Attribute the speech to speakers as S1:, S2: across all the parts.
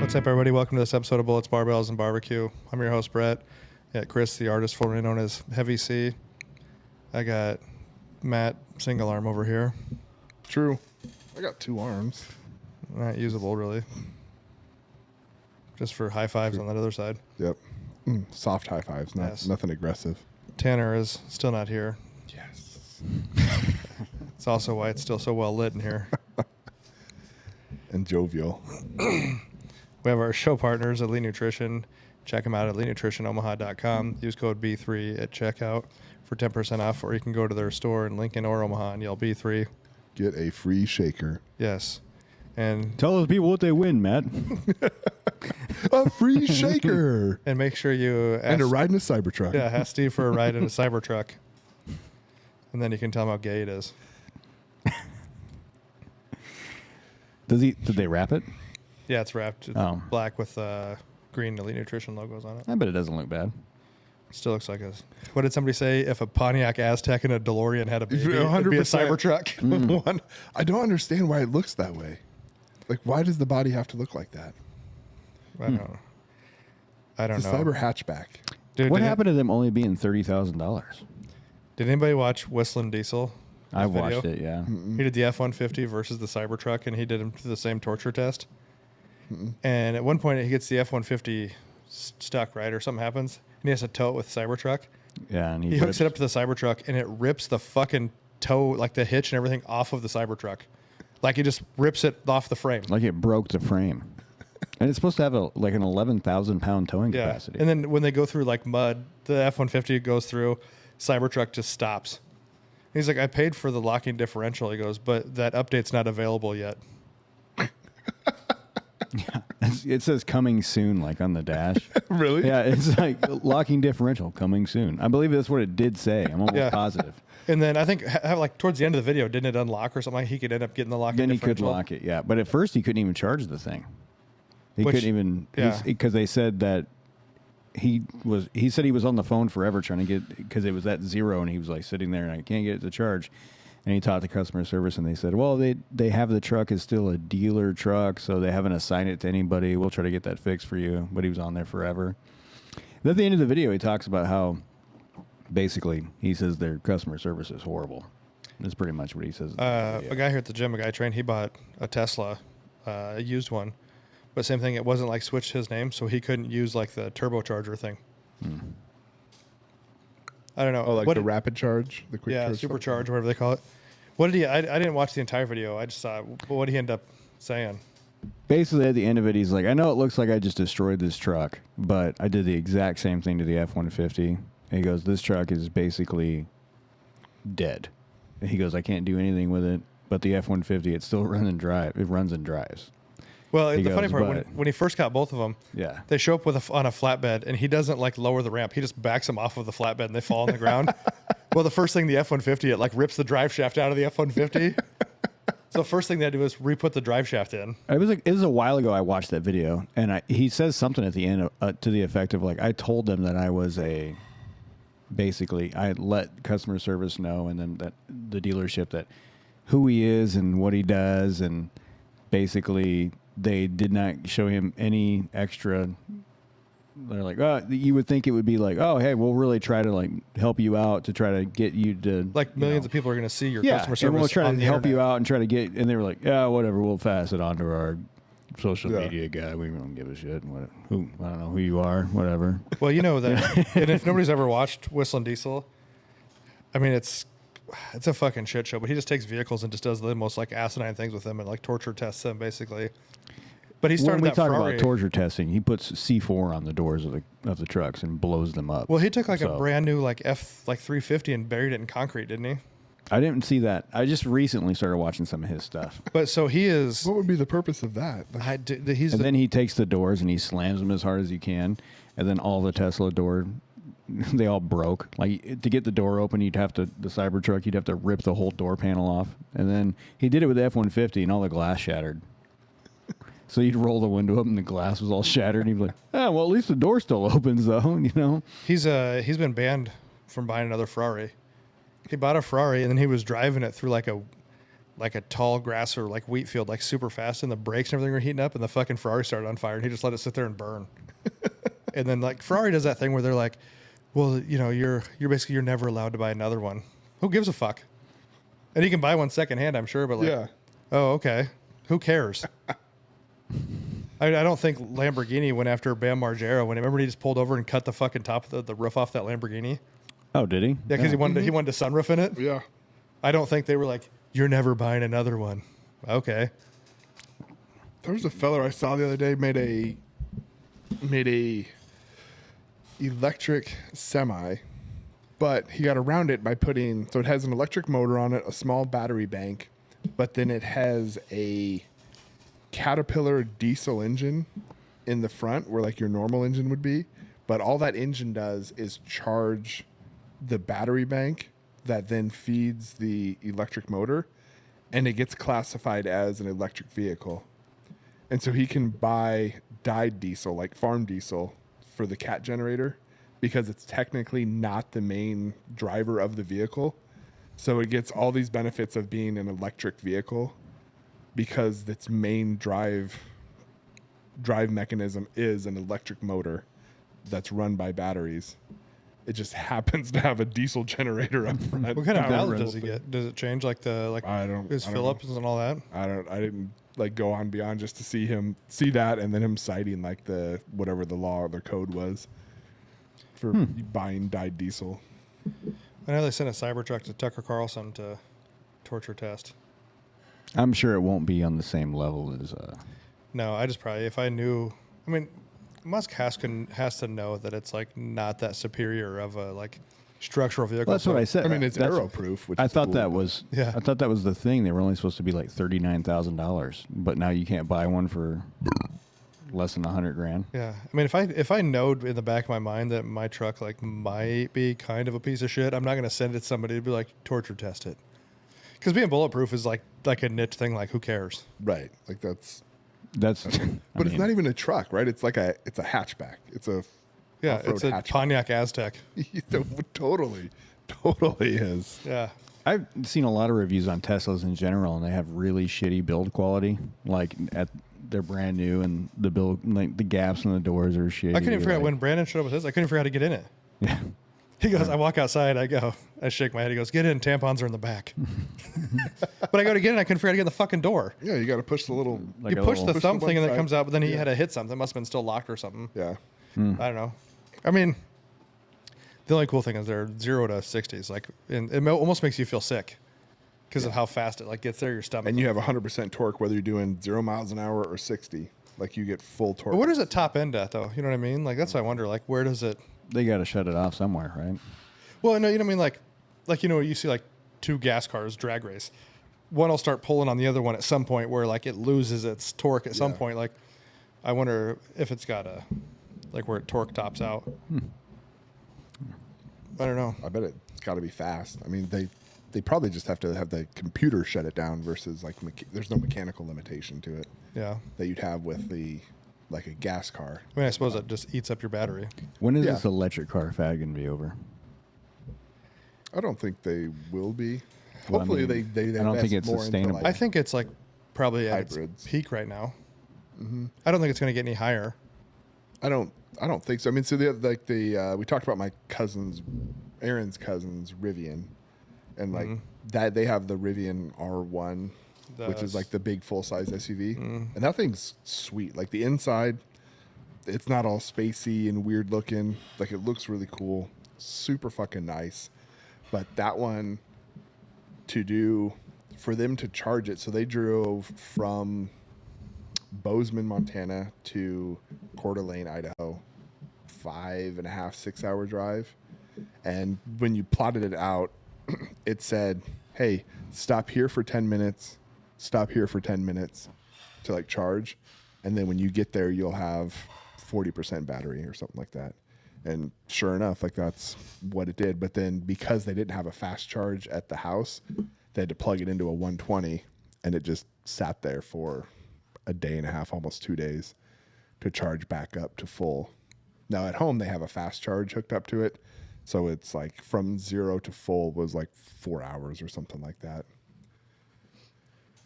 S1: What's up, everybody? Welcome to this episode of Bullets, Barbells, and Barbecue. I'm your host, Brett. Yeah, Chris, the artist formerly known as Heavy C. I got Matt Single Arm over here.
S2: True. I got two arms.
S1: Not usable, really. Just for high fives on that other side.
S2: Yep. Soft high fives, nothing aggressive.
S1: Tanner is still not here.
S2: Yes.
S1: It's also why it's still so well lit in here.
S2: And jovial.
S1: We have our show partners at Lean Nutrition. Check them out at leannutritionomaha.com. Use code B3 at checkout for 10% off, or you can go to their store in Lincoln or Omaha and yell B3.
S2: Get a free shaker.
S1: Yes. And
S3: tell those people what they win, Matt.
S2: A free shaker.
S1: And make sure you ask,
S2: and a ride in a Cybertruck.
S1: Yeah, ask Steve for a ride in a Cybertruck. And then you can tell him how gay it is.
S3: Did they wrap it?
S1: Yeah, it's wrapped. It's black with green Elite Nutrition logos on it.
S3: I bet it doesn't look bad.
S1: Still looks like a... What did somebody say? If a Pontiac Aztec and a DeLorean had a baby,
S2: 100%.
S1: it'd be a Cybertruck.
S2: One, I don't understand why it looks that way. Like, why does the body have to look like that?
S1: I don't know.
S2: It's a cyber hatchback.
S3: Dude, what happened to them only being $30,000?
S1: Did anybody watch Whistling Diesel?
S3: I watched it, yeah.
S1: He did the F-150 versus the Cybertruck, and he did him to the same torture test. And at one point, he gets the F-150 stuck, right? Or something happens, and he has to tow it with the Cybertruck.
S3: Yeah, and
S1: he hooks it up to the Cybertruck, and it rips the fucking tow, like the hitch and everything, off of the Cybertruck. Like, it just rips it off the frame.
S3: Like it broke the frame. And it's supposed to have an 11,000-pound towing capacity.
S1: And then when they go through, like, mud, the F-150 goes through, Cybertruck just stops. He's like, I paid for the locking differential. He goes, but that update's not available yet.
S3: Yeah, it says coming soon, like on the dash.
S2: Really?
S3: Yeah, it's like locking differential coming soon. I believe that's what it did say. I'm almost positive.
S1: And then I think like towards the end of the video, didn't it unlock or something? Like he could end up getting the locking differential.
S3: Then he could lock it, yeah. But at first he couldn't even charge the thing. He couldn't even, because they said that he said he was on the phone forever trying to get, because it was at zero and he was like sitting there and I can't get it to charge. And he talked to customer service and they said, well, they have the truck is still a dealer truck, so they haven't assigned it to anybody. We'll try to get that fixed for you. But he was on there forever. Then at the end of the video, he talks about how basically he says their customer service is horrible. That's pretty much what he says.
S1: A guy here at the gym, a guy I trained, he bought a Tesla, a used one. But same thing, it wasn't like switched his name, so he couldn't use like the turbocharger thing. I don't know.
S2: Oh, like the rapid charge? The quick charge?
S1: Yeah, supercharge, whatever they call it. What did he... I didn't watch the entire video. I just saw it. But what did he end up saying?
S3: Basically, at the end of it, he's like, I know it looks like I just destroyed this truck, but I did the exact same thing to the F-150. And he goes, this truck is basically dead. And he goes, I can't do anything with it, but the F-150, it still runs and drives.
S1: Well, the funny part, when he first got both of them, they show up with on a flatbed, and he doesn't like lower the ramp. He just backs them off of the flatbed, and they fall on the ground. Well, the first thing the F-150, it like rips the drive shaft out of the F-150. So the first thing they do is re-put the drive shaft in.
S3: It was a while ago I watched that video, and he says something at the end to the effect of like, I told them that I was basically I let customer service know, and then that the dealership that who he is and what he does, and basically they did not show him any extra. They're like, oh, you would think it would be like, oh, hey, we'll really try to like help you out to try to get you to
S1: like millions of people are going to see your customer service.
S3: And we'll try
S1: on
S3: to
S1: the
S3: help
S1: internet.
S3: you out and try to get. And they were like, yeah, whatever, we'll pass it on to our social media guy. We don't give a shit. I don't know who you are. Whatever.
S1: Well, you know that. And if nobody's ever watched Whistling Diesel, I mean, it's a fucking shit show. But he just takes vehicles and just does the most like asinine things with them and like torture tests them basically. But he started
S3: when we
S1: that
S3: talk
S1: Ferrari.
S3: about torture testing, he puts C4 on the doors of the trucks and blows them up.
S1: Well, he took like a brand new like 350 and buried it in concrete, didn't he?
S3: I didn't see that. I just recently started watching some of his stuff.
S1: But so he is.
S2: What would be the purpose of that?
S3: Then he takes the doors and he slams them as hard as he can, and then all the Tesla door, they all broke. Like to get the door open, the Cybertruck, you'd have to rip the whole door panel off, and then he did it with the F-150, and all the glass shattered. So you'd roll the window up and the glass was all shattered. And he'd be like, well, at least the door still opens, though, you know?
S1: He's been banned from buying another Ferrari. He bought a Ferrari, and then he was driving it through like a like a tall grass or like wheat field, like super fast, and the brakes and everything were heating up, and the fucking Ferrari started on fire, and he just let it sit there and burn. And then like Ferrari does that thing where they're like, well, you know, you're basically, you're never allowed to buy another one. Who gives a fuck? And you can buy one secondhand, I'm sure, but like,
S2: Yeah.
S1: oh, okay. Who cares? I don't think Lamborghini went after Bam Margera when, remember, he just pulled over and cut the fucking top of the roof off that Lamborghini.
S3: Oh, did he?
S1: Yeah, because he wanted a sunroof in it.
S2: Yeah.
S1: I don't think they were like, you're never buying another one. Okay.
S2: There was a fella I saw the other day made a electric semi, but he got around it by putting, so it has an electric motor on it, a small battery bank, but then it has a Caterpillar diesel engine in the front where like your normal engine would be, but all that engine does is charge the battery bank that then feeds the electric motor, and it gets classified as an electric vehicle. And so he can buy dyed diesel, like farm diesel, for the cat generator because it's technically not the main driver of the vehicle. So it gets all these benefits of being an electric vehicle because its main drive mechanism is an electric motor that's run by batteries. It just happens to have a diesel generator up front.
S1: What kind of mileage does he get? Does it change like
S2: I don't
S1: his fill-ups and all that?
S2: I didn't like go on beyond just to see that and then him citing like the whatever the law or the code was for buying dyed diesel.
S1: I know they sent a Cybertruck to Tucker Carlson to torture test.
S3: I'm sure it won't be on the same level as.
S1: No, I just probably, if I knew, I mean, Musk has to know that it's like not that superior of a like structural vehicle.
S3: Well, that's what I said.
S2: I mean, it's aero-proof. Which
S3: I
S2: is
S3: thought
S2: cool,
S3: that was.
S1: Yeah.
S3: I thought that was the thing. They were only supposed to be like $39,000, but now you can't buy one for less than $100,000.
S1: Yeah, I mean, if I know in the back of my mind that my truck like might be kind of a piece of shit, I'm not gonna send it to somebody to be like torture test it. Because being bulletproof is like a niche thing. Like, who cares?
S2: right? Like that's.
S3: But
S2: It's not even a truck, right? It's a hatchback. It's a
S1: it's a
S2: hatchback.
S1: Pontiac Aztec.
S2: Totally is.
S1: Yeah,
S3: I've seen a lot of reviews on Teslas in general, and they have really shitty build quality. Like they're brand new, and the build, like the gaps in the doors are shitty.
S1: I couldn't even figure out when Brandon showed up with his. I couldn't figure out how to get in it.
S3: Yeah.
S1: He goes, I walk outside, I shake my head. He goes, get in, tampons are in the back. But I go to get in, I couldn't figure out how to get in the fucking door.
S2: Yeah, you got to push the little.
S3: Like
S1: you push the thumb thing and it
S2: side.
S1: comes out, but then he had to hit something. It must have been still locked or something.
S2: Yeah.
S1: I don't know. I mean, the only cool thing is they're 0 to 60s. Like, and it almost makes you feel sick because of how fast it like gets there, your stomach.
S2: And you have 100% torque whether you're doing 0 miles an hour or 60. Like you get full torque.
S1: But where does it top end at though? You know what I mean? Like that's what I wonder. Like where does it?
S3: They got to shut it off somewhere, right?
S1: Well, no, you know what I mean? Like you know, you see like two gas cars drag race. One will start pulling on the other one at some point where like it loses its torque at some point. Like I wonder if it's got a like where torque tops out. I don't know.
S2: I bet it's got to be fast. I mean, they probably just have to have the computer shut it down versus like there's no mechanical limitation to it.
S1: Yeah.
S2: That you'd have with like a gas car.
S1: I mean, I suppose that just eats up your battery.
S3: When is this electric car fad going to be over?
S2: I don't think they will be.
S3: Well,
S2: Hopefully
S3: I mean,
S2: they
S3: I don't think it's
S2: invest more into,
S3: sustainable.
S2: like,
S1: I think it's like probably at
S2: hybrids.
S1: its peak right now. I don't think it's going to get any higher.
S2: I don't think so. I mean, so we talked about my Aaron's cousin's Rivian, and like that they have the Rivian R1, which is like the big full size SUV, and that thing's sweet. Like the inside, it's not all spacey and weird looking. Like it looks really cool, super fucking nice. But that one for them to charge it, so they drove from Bozeman, Montana to Coeur d'Alene, Idaho, 5.5, 6 hour drive. And when you plotted it out, it said, hey, stop here for 10 minutes, stop here for 10 minutes to like charge. And then when you get there, you'll have 40% battery or something like that. And sure enough, like that's what it did. But then because they didn't have a fast charge at the house, they had to plug it into a 120 and it just sat there for a day and a half, almost 2 days to charge back up to full. Now at home, they have a fast charge hooked up to it. So it's like from 0 to full was like 4 hours or something like that.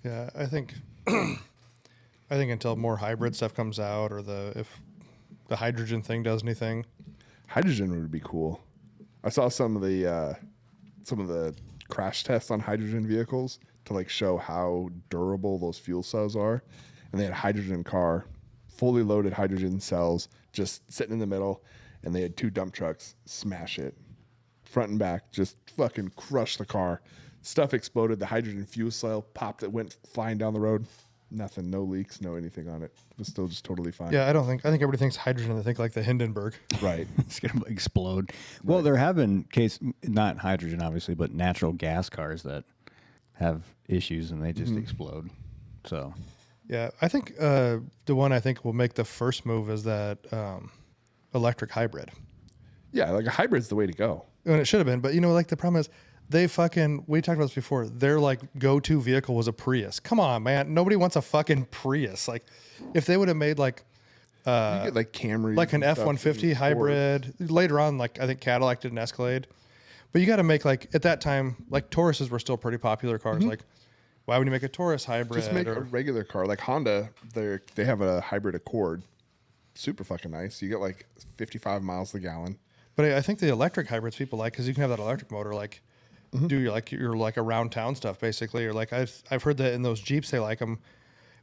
S1: Yeah, I think until more hybrid stuff comes out, or if the hydrogen thing does anything.
S2: Hydrogen would be cool. I saw some of the crash tests on hydrogen vehicles to like show how durable those fuel cells are, and they had a hydrogen car, fully loaded hydrogen cells, just sitting in the middle, and they had 2 dump trucks smash it, front and back, just fucking crush the car. Stuff exploded. The hydrogen fuel cell popped. It went flying down the road. Nothing, no leaks, no anything on it. It was still just totally fine.
S1: Yeah, I think everybody thinks hydrogen. They think like the Hindenburg.
S2: Right.
S3: It's going to explode. Well, there have been not hydrogen, obviously, but natural gas cars that have issues and they just explode. So,
S1: yeah, I think the one I think will make the first move is that electric hybrid.
S2: Yeah, like a hybrid's the way to go.
S1: And it should have been, but like the problem is we talked about this before. Their like go-to vehicle was a Prius. Come on, man. Nobody wants a fucking Prius. Like if they would have made like
S2: you get like Camry,
S1: like an F-150 hybrid later on, like I think Cadillac did an Escalade, but you got to make like at that time, like Tauruses were still pretty popular cars. Like why would you make a Taurus hybrid?
S2: Just make a regular car. Like Honda, they have a hybrid Accord. Super fucking nice. You get like 55 miles a gallon.
S1: But I think the electric hybrids people like, because you can have that electric motor, like do your like around town stuff basically, or like I've heard that in those Jeeps they like them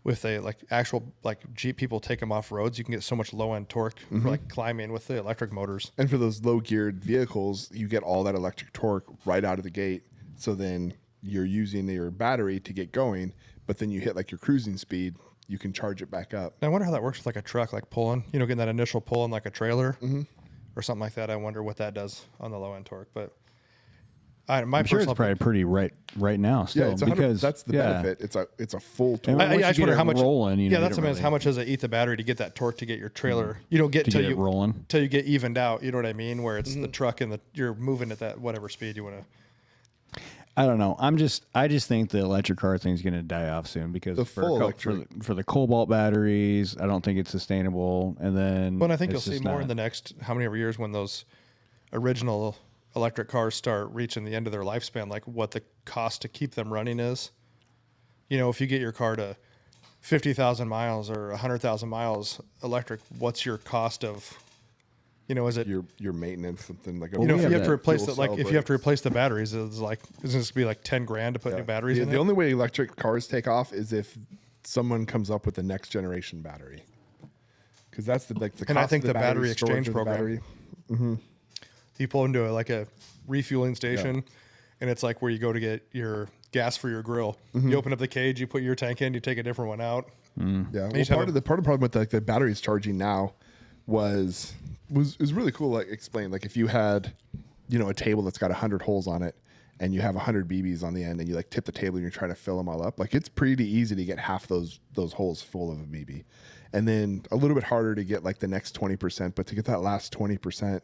S1: with a like actual like Jeep people take them off roads. You can get so much low end torque for like climbing with the electric motors.
S2: And for those low geared vehicles, you get all that electric torque right out of the gate. So then you're using your battery to get going, but then you hit like your cruising speed, you can charge it back up.
S1: I wonder how that works with like a truck, like pulling, getting that initial pull on like a trailer or something like that. I wonder what that does on the low end torque, but
S3: I'm sure it's probably pretty right now still,
S2: yeah,
S3: because
S2: that's the benefit. It's a full torque.
S1: I just wonder how much
S3: rolling.
S1: That's amazing. How much does it eat the battery to get that torque to get your trailer? You don't get till you
S3: rolling
S1: till you get evened out. You know what I mean? Where it's the truck and you're moving at that whatever speed you want to.
S3: I don't know. I just think the electric car thing is going to die off soon because for the cobalt batteries, I don't think it's sustainable. And then,
S1: I think you'll see more in the next how many years when those original electric cars start reaching the end of their lifespan, like what the cost to keep them running is. If you get your car to 50,000 miles or 100,000 miles electric, what's your cost of, is it
S2: your maintenance, something like
S1: if you have to replace it, like if you have to replace the batteries, it's like isn't this be like $10,000 to put new batteries in?
S2: The only way electric cars take off is if someone comes up with the next generation battery, because that's the cost.
S1: And I think
S2: of
S1: the battery exchange program. You pull into a refueling station, and it's like where you go to get your gas for your grill. You open up the cage, you put your tank in, you take a different one out.
S2: Yeah, well, part of the problem with the batteries charging now was really cool. Like explain, like if you had, a table that's got 100 holes on it, and you have 100 BBs on the end, and you like tip the table and you're trying to fill them all up. Like it's pretty easy to get half those holes full of a BB, and then a little bit harder to get like the next 20%. But to get that last 20%.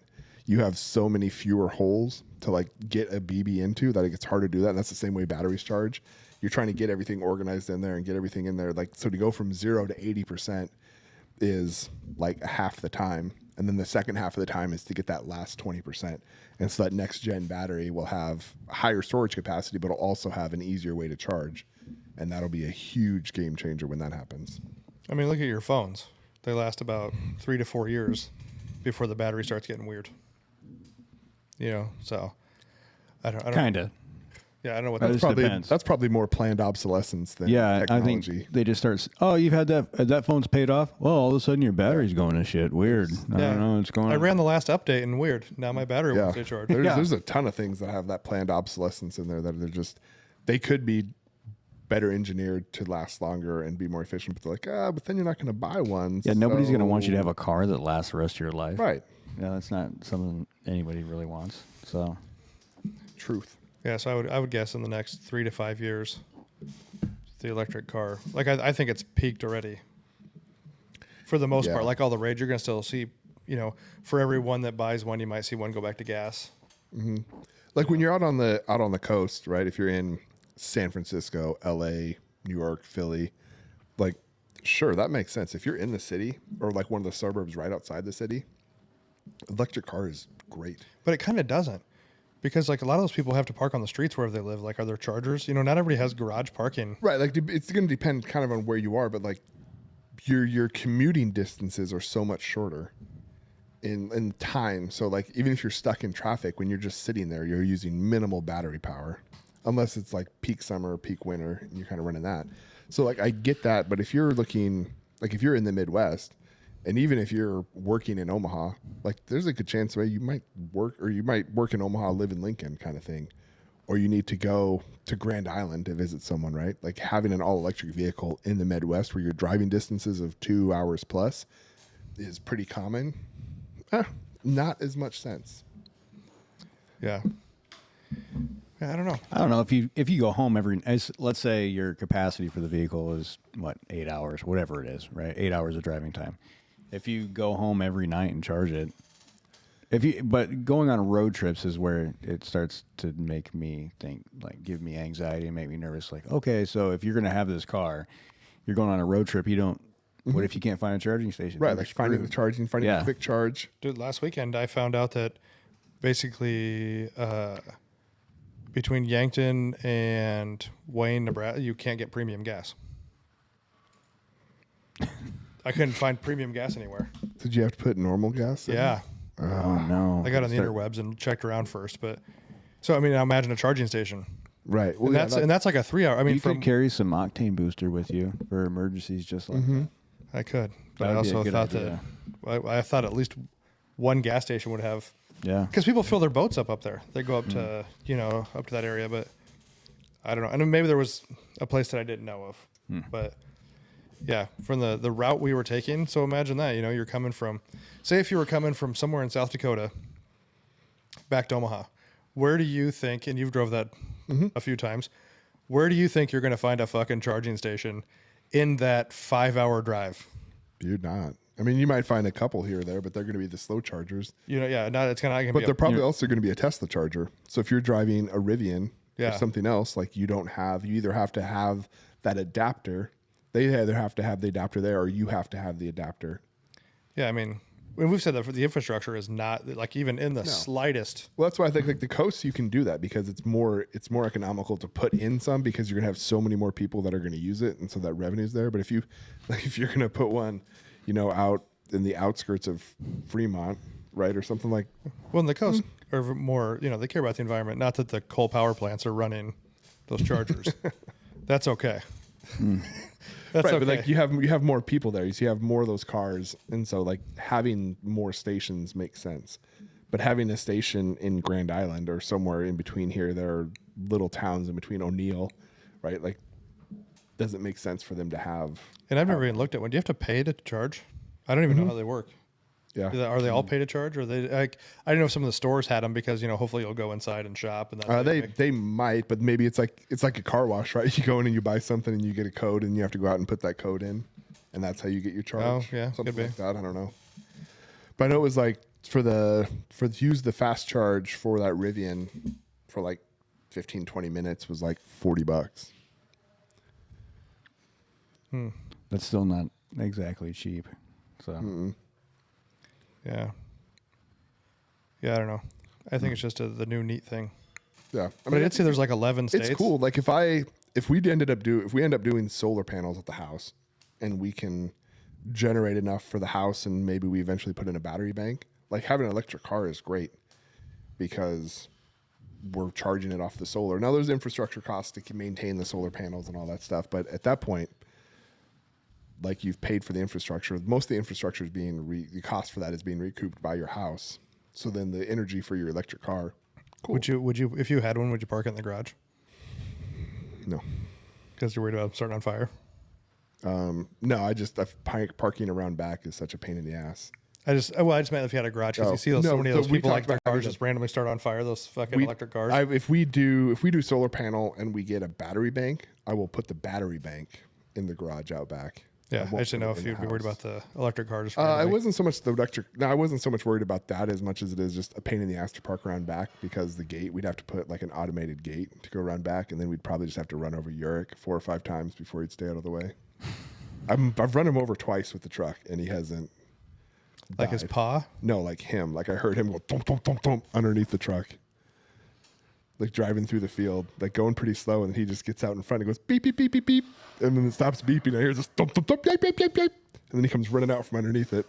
S2: You have so many fewer holes to like get a BB into that it gets hard to do that. And that's the same way batteries charge. You're trying to get everything organized in there and get everything in there. Like, so to go from 0 to 80% is like half the time. And then the second half of the time is to get that last 20%. And so that next gen battery will have higher storage capacity, but it'll also have an easier way to charge. And that'll be a huge game changer when that happens.
S1: I mean, look at your phones. They last about 3 to 4 years before the battery starts getting weird. So I don't
S3: kind of.
S1: Yeah, I don't know what
S2: that's probably more planned obsolescence than technology.
S3: I think they just start. Oh, you've had that phone's paid off. Well, all of a sudden your battery's going to shit. Weird. I don't know what's going on.
S1: I ran the last update and weird. Now my battery won't stay charged.
S2: There's a ton of things that have that planned obsolescence in there that they could be better engineered to last longer and be more efficient. But they're like, but then you're not going to buy one.
S3: Yeah, nobody's going to want you to have a car that lasts the rest of your life.
S2: Right.
S3: Yeah, that's not something anybody really wants. So,
S2: truth.
S1: Yeah, so I would guess in the next 3 to 5 years, the electric car. Like I think it's peaked already. For the most part, like all the rage, you're gonna still see. For every one that buys one, you might see one go back to gas.
S2: Mm-hmm. Like when you're out on the coast, right? If you're in San Francisco, L.A., New York, Philly, like sure that makes sense. If you're in the city or like one of the suburbs right outside the city. Electric car is great.
S1: But it kind of doesn't. Because like a lot of those people have to park on the streets wherever they live. Like, are there chargers? You know, not everybody has garage parking.
S2: Right. Like it's going to depend kind of on where you are, but like your commuting distances are so much shorter in time. So like even if you're stuck in traffic, when you're just sitting there, you're using minimal battery power, unless it's like peak summer, peak winter, and you're kind of running that. So like I get that, but if you're looking like if you're in the Midwest, and even if you're working in Omaha, like there's a good chance where you might work in Omaha, live in Lincoln kind of thing. Or you need to go to Grand Island to visit someone, right? Like having an all electric vehicle in the Midwest where your driving distances of 2 hours plus is pretty common. Not as much sense.
S1: Yeah. I don't know.
S3: I don't know if you go home let's say your capacity for the vehicle is 8 hours, whatever it is, right? 8 hours of driving time. If you go home every night and charge it, but going on road trips is where it starts to make me think, like, give me anxiety and make me nervous. Like, okay, so if you're going to have this car, you're going on a road trip, what if you can't find a charging station?
S2: Right, like finding a quick charge.
S1: Dude, last weekend I found out that basically between Yankton and Wayne, Nebraska, you can't get premium gas. I couldn't find premium gas anywhere.
S2: Did you have to put normal gas in?
S1: Yeah.
S3: Oh, no.
S1: I got on the interwebs and checked around first. But so, I mean, I imagine a charging station.
S2: Right.
S1: Well, and that's like a 3 hour. I mean,
S3: you could carry some octane booster with you for emergencies just like that.
S1: I could. But I also thought I thought at least one gas station would have.
S3: Yeah.
S1: Because people fill their boats up there. They go up to, up to that area. But I don't know. And maybe there was a place that I didn't know of. But yeah, from the route we were taking. So imagine that, you're coming from, say if you were coming from somewhere in South Dakota back to Omaha, where do you think, and you've drove that a few times, where do you think you're going to find a fucking charging station in that 5 hour drive?
S2: You're not. I mean, you might find a couple here or there, but they're going to be the slow chargers.
S1: It's kind of.
S2: But they're probably also going to be a Tesla charger. So if you're driving a Rivian or something else, like you either have to have that adapter. They either have to have the adapter there, or you have to have the adapter.
S1: Yeah, I mean, we've said that the infrastructure is not like even in the slightest.
S2: Well, that's why I think like the coast you can do that because it's more economical to put in some because you're gonna have so many more people that are gonna use it, and so that revenue's there. But if you're gonna put one, out in the outskirts of Fremont, right, or something like.
S1: Well, in the coast are more, they care about the environment. Not that the coal power plants are running those chargers. That's okay.
S2: That's right, okay. But like you have more people there, so you have more of those cars, and so like having more stations makes sense. But having a station in Grand Island or somewhere in between here, there are little towns in between O'Neill, right? Like, doesn't make sense for them to have.
S1: And I've never even looked at one. Do you have to pay to charge? I don't even know how they work.
S2: Yeah.
S1: Are they all pay to charge, or they like? I don't know if some of the stores had them because hopefully you'll go inside and shop and
S2: they might, but maybe it's like a car wash, right? You go in and you buy something and you get a code and you have to go out and put that code in, and that's how you get your charge.
S1: Oh yeah,
S2: something like that. I don't know, but I know it was like to use the fast charge for that Rivian for like 15-20 minutes was like $40.
S3: That's still not exactly cheap. So.
S1: Yeah, I don't know. I think it's just the new neat thing.
S2: Yeah,
S1: I did see there's like 11 states.
S2: It's cool. Like if we end up doing solar panels at the house, and we can generate enough for the house, and maybe we eventually put in a battery bank. Like having an electric car is great because we're charging it off the solar. Now there's infrastructure costs to maintain the solar panels and all that stuff, but at that point, like you've paid for the infrastructure. Most of the infrastructure is the cost for that is being recouped by your house. So then the energy for your electric car. Cool.
S1: Would you, if you had one, would you park it in the garage?
S2: No.
S1: Because you're worried about starting on fire?
S2: No, parking around back is such a pain in the ass.
S1: I just meant if you had a garage, because you see so many of those people like their cars just randomly start on fire, those fucking electric cars.
S2: If we do solar panel and we get a battery bank, I will put the battery bank in the garage out back.
S1: Yeah, I just didn't know if you'd be worried about the electric cars.
S2: I wasn't so much I wasn't so much worried about that as much as it is just a pain in the ass to park around back because the gate, we'd have to put like an automated gate to go around back, and then we'd probably just have to run over Uric 4 or 5 times before he'd stay out of the way. I've run him over twice with the truck, and he hasn't
S1: died. Like his paw?
S2: No, like him. Like I heard him go thump, thump, thump, thump underneath the truck. like driving through the field, like going pretty slow, and he just gets out in front and goes beep beep beep beep beep, and then it stops beeping. I hear this thump thump thump beep beep beep beep, and then he comes running out from underneath it.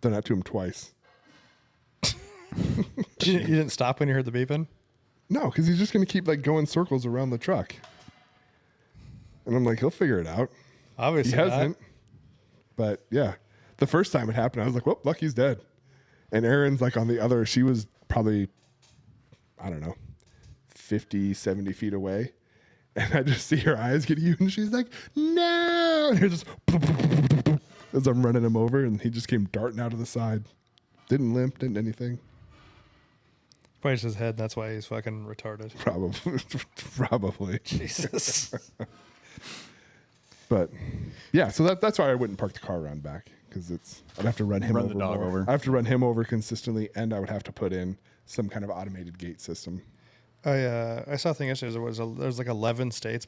S2: Done that to him twice.
S1: You didn't stop when you heard the beeping?
S2: No, because he's just going to keep like going circles around the truck. And I'm like, he'll figure it out.
S1: Obviously,
S2: he hasn't. But yeah, the first time it happened, I was like, "Whoop, Lucky's dead." And Erin's like on the other. She was probably, I don't know, 50, 70 feet away, and I just see her eyes get huge, and she's like, "No!" And just as I'm running him over, and he just came darting out of the side. Didn't limp, didn't anything.
S1: Probably just his head. That's why he's fucking retarded.
S2: Probably.
S1: Jesus.
S2: But yeah, so that's why I wouldn't park the car around back, because I'd have to run him over.
S3: The dog over.
S2: I have to run him over consistently, and I would have to put in some kind of automated gate system.
S1: I saw a thing yesterday. There's like 11 states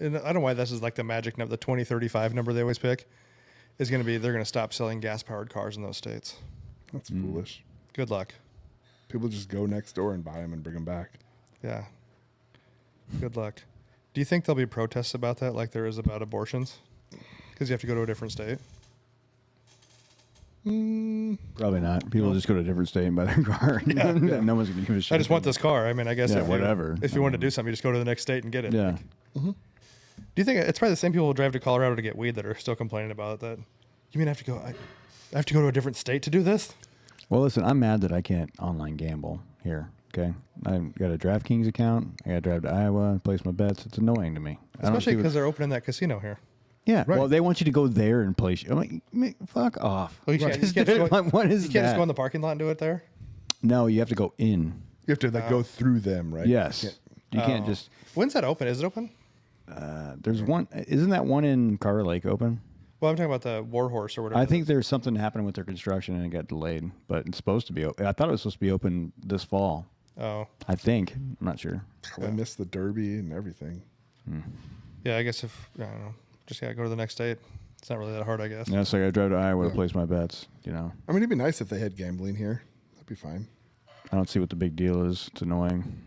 S1: and I don't know why this is like the magic number, the 2035 number they always pick is going to be, they're going to stop selling gas powered cars in those states.
S2: That's foolish.
S1: Good luck.
S2: People just go next door and buy them and bring them back.
S1: Yeah. Good luck. Do you think there'll be protests about that like there is about abortions? Because you have to go to a different state?
S3: Probably not. People just go to a different state and buy their car.
S1: Yeah.
S3: No one's going to give a shit.
S1: I just want this car. I mean, I guess
S3: whatever.
S1: If you want to do something, you just go to the next state and get it.
S3: Yeah.
S1: Do you think it's probably the same people who drive to Colorado to get weed that are still complaining about that? You mean I have to go to a different state to do this?
S3: Well, listen, I'm mad that I can't online gamble here. Okay, I've got a DraftKings account. I got to drive to Iowa and place my bets. It's annoying to me,
S1: especially because they're opening that casino here.
S3: Yeah, right. Well, they want you to go there and place. I'm like, fuck off.
S1: Oh, you can't just go in the parking lot and do it there?
S3: No, you have to go in.
S2: You have to go through them, right?
S3: Yes. You can't just.
S1: When's that open? Is it open?
S3: There's one. Isn't that one in Carver Lake open?
S1: Well, I'm talking about the Warhorse or whatever.
S3: I think there's something happening with their construction and it got delayed, but it's supposed to be open. I thought it was supposed to be open this fall.
S1: Oh.
S3: I think. I'm not sure.
S2: I missed the Derby and everything.
S1: Yeah, I guess I don't know. Just go to the next state. It's not really that hard, I guess.
S3: Yeah, so I got to drive to Iowa to place my bets, I mean,
S2: it'd be nice if they had gambling here. That'd be fine.
S3: I don't see what the big deal is. It's annoying.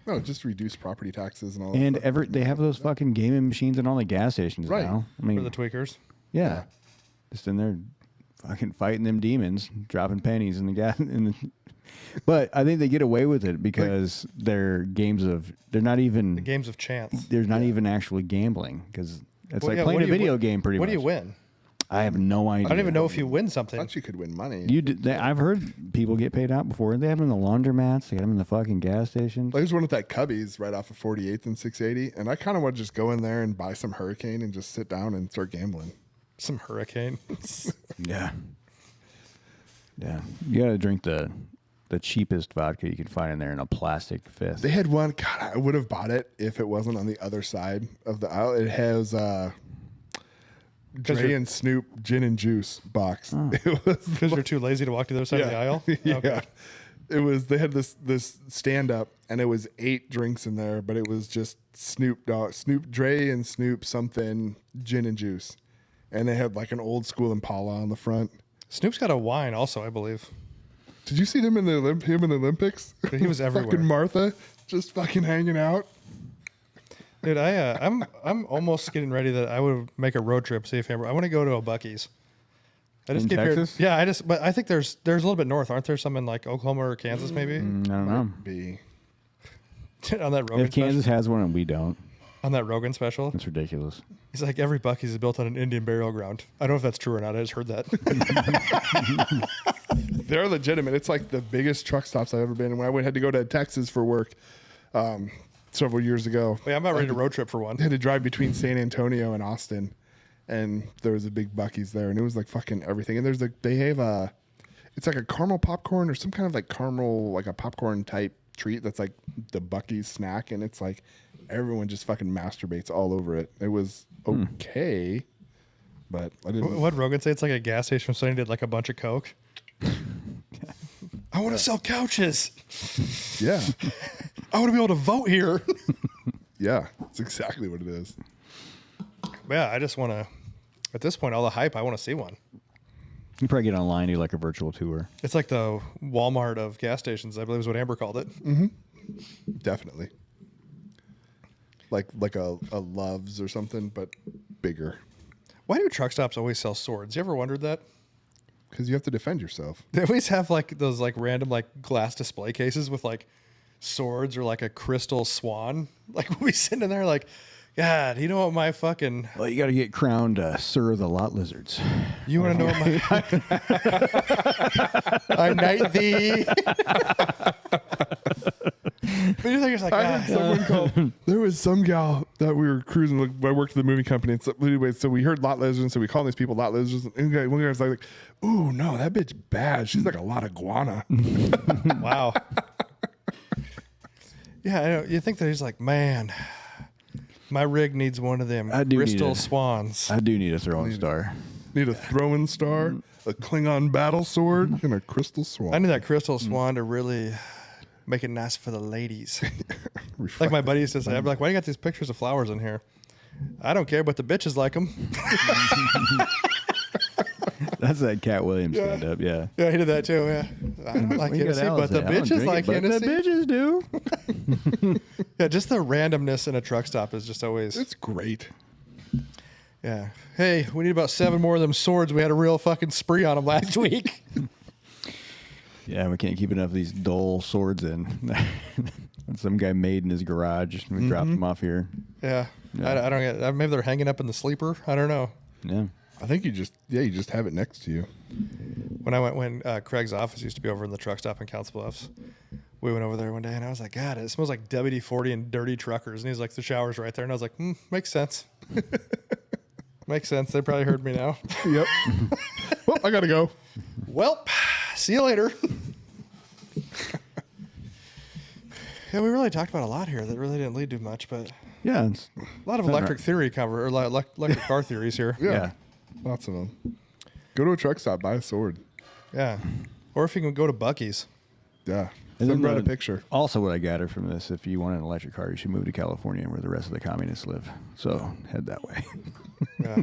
S2: No, just reduce property taxes and all
S3: and
S2: that. And
S3: they have those fucking gaming machines in all the gas stations now. I mean,
S1: for the tweakers.
S3: Yeah. Just in there fucking fighting them demons, dropping pennies in the gas. But I think they get away with it because they're not even...
S1: The games of chance.
S3: There's not even actually gambling because it's like playing a video game pretty much.
S1: What do you win?
S3: I have no idea.
S1: I don't even know if you win something.
S2: I thought you could win money.
S3: I've heard people get paid out before. They have them in the laundromats. They got them in the fucking gas stations.
S2: There's one at that Cubby's right off of 48th and 680, and I kind of want to just go in there and buy some Hurricane and just sit down and start gambling.
S1: Some Hurricane.
S3: Yeah. Yeah. You got to drink the cheapest vodka you can find in there in a plastic fifth.
S2: They had one. God, I would have bought it if it wasn't on the other side of the aisle. It has Dre and Snoop gin and juice box.
S3: Oh.
S2: It was
S1: because you're too lazy to walk to the other side of the aisle.
S2: Yeah.
S1: Okay.
S2: It was. They had this stand up, and it was 8 drinks in there, but it was just Snoop Dre and Snoop something gin and juice, and they had like an old school Impala on the front.
S1: Snoop's got a wine also, I believe.
S2: Did you see him in the Olympics?
S1: He was everywhere.
S2: Fucking Martha, just fucking hanging out.
S1: Dude, I'm almost getting ready that I would make a road trip. See if I want to go to a Buc-ee's. I just
S3: in Texas?
S1: Here, yeah, but I think there's a little bit north, aren't there? Some in like Oklahoma or Kansas, maybe.
S3: I don't know.
S2: Be
S1: on that Rogan.
S3: If Kansas has one and we don't,
S1: on that Rogan special,
S3: it's ridiculous.
S1: He's like, every Buc-ee's is built on an Indian burial ground. I don't know if that's true or not. I just heard that.
S2: They're legitimate. It's like the biggest truck stops I've ever been in. When I had to go to Texas for work several years ago.
S1: Yeah, I'm about ready to road trip for one.
S2: I had to drive between San Antonio and Austin, and there was a big Buc-ee's there, and it was like fucking everything. And there's they have it's like a caramel popcorn or some kind of like caramel, like a popcorn type treat that's like the Buc-ee's snack, and it's like everyone just fucking masturbates all over it. It was okay, but I didn't.
S1: What Rogan say? It's like a gas station. Somebody did like a bunch of coke. I want to sell couches.
S2: Yeah.
S1: I want to be able to vote here.
S2: Yeah, that's exactly what it is.
S1: Yeah, I just want to. At this point, all the hype, I want to see one.
S3: You probably get online, do like a virtual tour.
S1: It's like the Walmart of gas stations, I believe is what Amber called it.
S2: Mm-hmm. Definitely. Like a Love's or something, but bigger.
S1: Why do truck stops always sell swords? You ever wondered that?
S2: Because you have to defend yourself.
S1: They always have like those like random like glass display cases with like swords or like a crystal swan. Like we'll be sitting in there like, God, you know what my fucking...
S3: Well, you got to get crowned Sir of the Lot Lizards.
S1: You want to know what my... I knight thee. But you think it's like,
S2: I had someone call. There was some gal that we were cruising. Like, I worked at the movie company. And so, anyway, so we heard lot lizards, so we called these people lot lizards. And one guy was like, "Ooh, no, that bitch bad. She's like a lot of guana."
S1: Wow. Yeah, I know. You think that he's like, man, my rig needs one of them crystal swans.
S3: I do need a throwing star.
S2: Need a throwing star, a Klingon battle sword, and a crystal swan.
S1: I need that crystal swan to really make it nice for the ladies. Like my buddy used to say, I'd be like, why do you got these pictures of flowers in here? I don't care, but the bitches like them.
S3: That's that Cat Williams stand up, yeah.
S1: Yeah, he did that too, yeah. I don't like Hennessy, but the bitches like Hennessy.
S3: The bitches do.
S1: Yeah, just the randomness in a truck stop is just always...
S2: It's great.
S1: Yeah. Hey, we need about 7 more of them swords. We had a real fucking spree on them last week.
S3: Yeah, we can't keep enough of these dull swords in. Some guy made in his garage. We dropped them off here.
S1: Yeah. I don't get... Maybe they're hanging up in the sleeper. I don't know.
S3: Yeah.
S2: I think you just have it next to you.
S1: When Craig's office used to be over in the truck stop in Council Bluffs, we went over there one day and I was like, God, it smells like WD-40 and dirty truckers. And he's like, the shower's right there. And I was like, makes sense. Makes sense. They probably heard me now.
S2: Yep. Well, I got to go.
S1: Well, see you later. Yeah, we really talked about a lot here that really didn't lead to much, but
S3: yeah,
S1: a lot of electric theory cover or electric car theories here.
S2: Yeah. Lots of them. Go to a truck stop, buy a sword.
S1: Yeah. Or if you can go to Buc-ee's.
S2: Yeah. Send Brett a picture.
S3: Also, what I gathered from this, if you want an electric car, you should move to California where the rest of the communists live. So head that way.
S1: Yeah.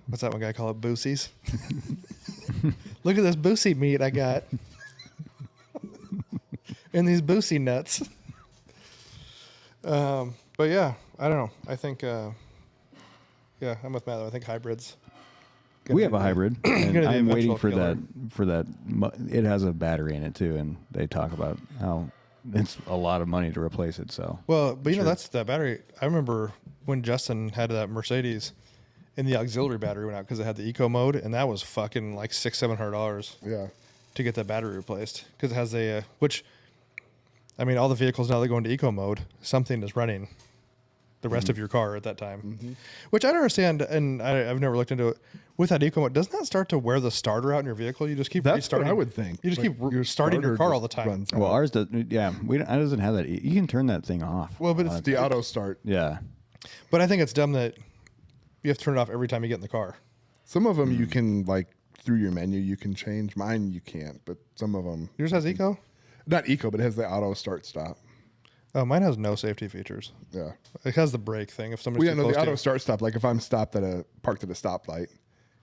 S1: What's that one guy call it? Boosies? Look at this Boosie meat I got. And these Boosie nuts. But yeah, I don't know. I think, I'm with Matt. I think hybrids.
S3: We have a hybrid. And I'm waiting for that. It has a battery in it too, and they talk about how it's a lot of money to replace it. So
S1: but you know that's that battery. I remember when Justin had that Mercedes, and the auxiliary battery went out because it had the eco mode, and that was fucking like $600-700.
S2: Yeah.
S1: To get that battery replaced because it has a which, I mean, all the vehicles now that go into eco mode, something is running the rest of your car at that time, which I don't understand, and I've never looked into it. With that eco mode, doesn't that start to wear the starter out in your vehicle? You just keep restarting.
S2: What I would think.
S1: You just keep starting your car all the time.
S3: Well, ours does. Yeah, it doesn't have that. You can turn that thing off.
S1: Well, but it's
S2: the auto start.
S3: Yeah.
S1: But I think it's dumb that you have to turn it off every time you get in the car.
S2: Some of them you can through your menu you can change. Mine you can't, but some of them.
S1: Yours has eco?
S2: Not eco, but it has the auto start stop.
S1: Oh, mine has no safety features.
S2: Yeah.
S1: It has the brake thing. If somebody's
S2: the auto start stop. Like if I'm parked at a stoplight,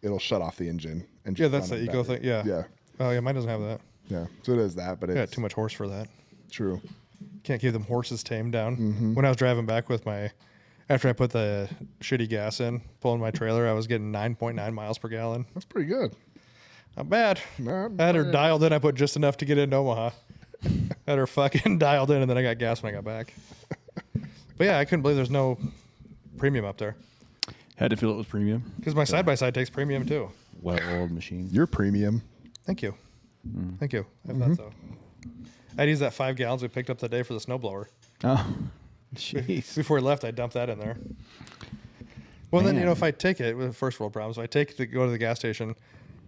S2: it'll shut off the engine. And just
S1: that's the eco thing. Yeah.
S2: Yeah.
S1: Oh yeah, mine doesn't have that.
S2: Yeah. So it is that, but it's
S1: too much horse for that.
S2: True.
S1: Can't keep them horses tamed down. When I was driving back with after I put the shitty gas in, pulling my trailer, I was getting 9.9 miles per gallon.
S2: That's pretty good.
S1: Not bad. I had her dialed in. I put just enough to get into Omaha. Had her fucking dialed in, and then I got gas when I got back. But yeah, I couldn't believe there's no premium up there.
S3: Had to feel it was premium.
S1: Because my side-by-side takes premium too.
S3: Well-oiled machine.
S2: You're premium.
S1: Thank you. Thank you. I thought so. I'd use that 5 gallons we picked up that day for the snowblower.
S3: Oh, jeez.
S1: Before we left, I dumped that in there. Well, then, if I take it, with first world problems, if I go to the gas station,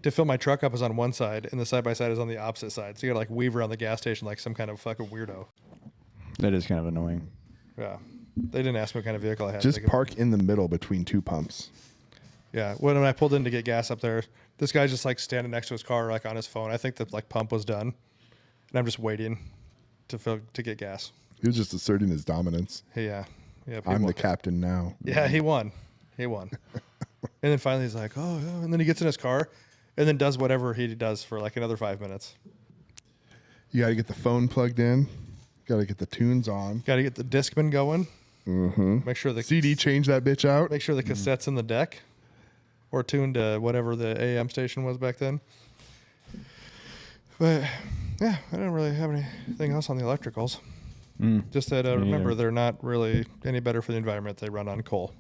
S1: to fill my truck up is on one side, and the side-by-side is on the opposite side. So you got to weave around the gas station like some kind of fucking weirdo.
S3: That is kind of annoying.
S1: Yeah. They didn't ask me what kind of vehicle I had.
S2: Just park in the middle between 2 pumps.
S1: Yeah. When I pulled in to get gas up there, this guy's just standing next to his car, on his phone. I think the pump was done, and I'm just waiting to get gas.
S2: He was just asserting his dominance.
S1: Yeah.
S2: I'm the captain now.
S1: Yeah, he won. And then finally he's like, oh, yeah. And then he gets in his car and then does whatever he does for another 5 minutes.
S2: You got to get the phone plugged in. Got to get the tunes on.
S1: Got to get the Discman going.
S2: Mm-hmm.
S1: Make sure the
S2: CD, change that bitch out.
S1: Make sure the cassette's in the deck, or tuned to whatever the AM station was back then. But yeah, I didn't really have anything else on the electricals. Just that remember, they're not really any better for the environment. They run on coal.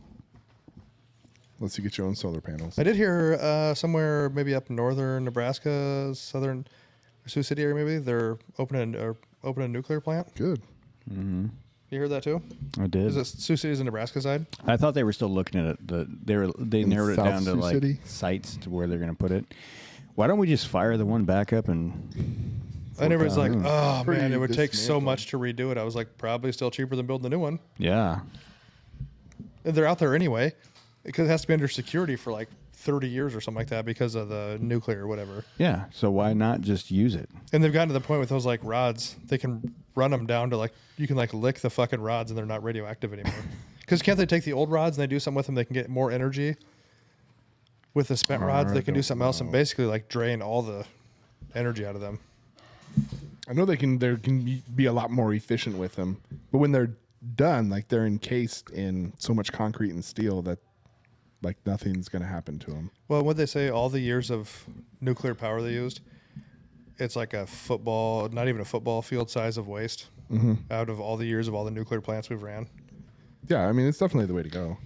S2: Unless you get your own solar panels.
S1: I did hear somewhere maybe up northern Nebraska, southern Sioux City area, maybe they're opening a nuclear plant.
S2: Good.
S3: Mm-hmm.
S1: You heard that too?
S3: I did.
S1: Is it Sioux City's the Nebraska side?
S3: I thought they were still looking at it. They narrowed it down to like sites to where they're going to put it. Why don't we just fire the one back up and?
S1: And everybody's like, "Oh man, it would take so much to redo it." I was like, "Probably still cheaper than building a new one."
S3: Yeah.
S1: And they're out there anyway, because it has to be under security for like 30 years or something like that because of the nuclear or whatever.
S3: Yeah. So why not just use it?
S1: And they've gotten to the point with those like rods, they can run them down to like you can like lick the fucking rods and they're not radioactive anymore. Because can't they take the old rods and they do something with them? They can get more energy with the spent rods. They can do something else and basically like drain all the energy out of them.
S2: I know they can be a lot more efficient with them, but when they're done, like they're encased in so much concrete and steel that like nothing's going to happen to them.
S1: Well, what they say, all the years of nuclear power they used, it's like a football, not even a football field size of waste out of all the years of all the nuclear plants we've ran.
S2: Yeah, I mean, it's definitely the way to go.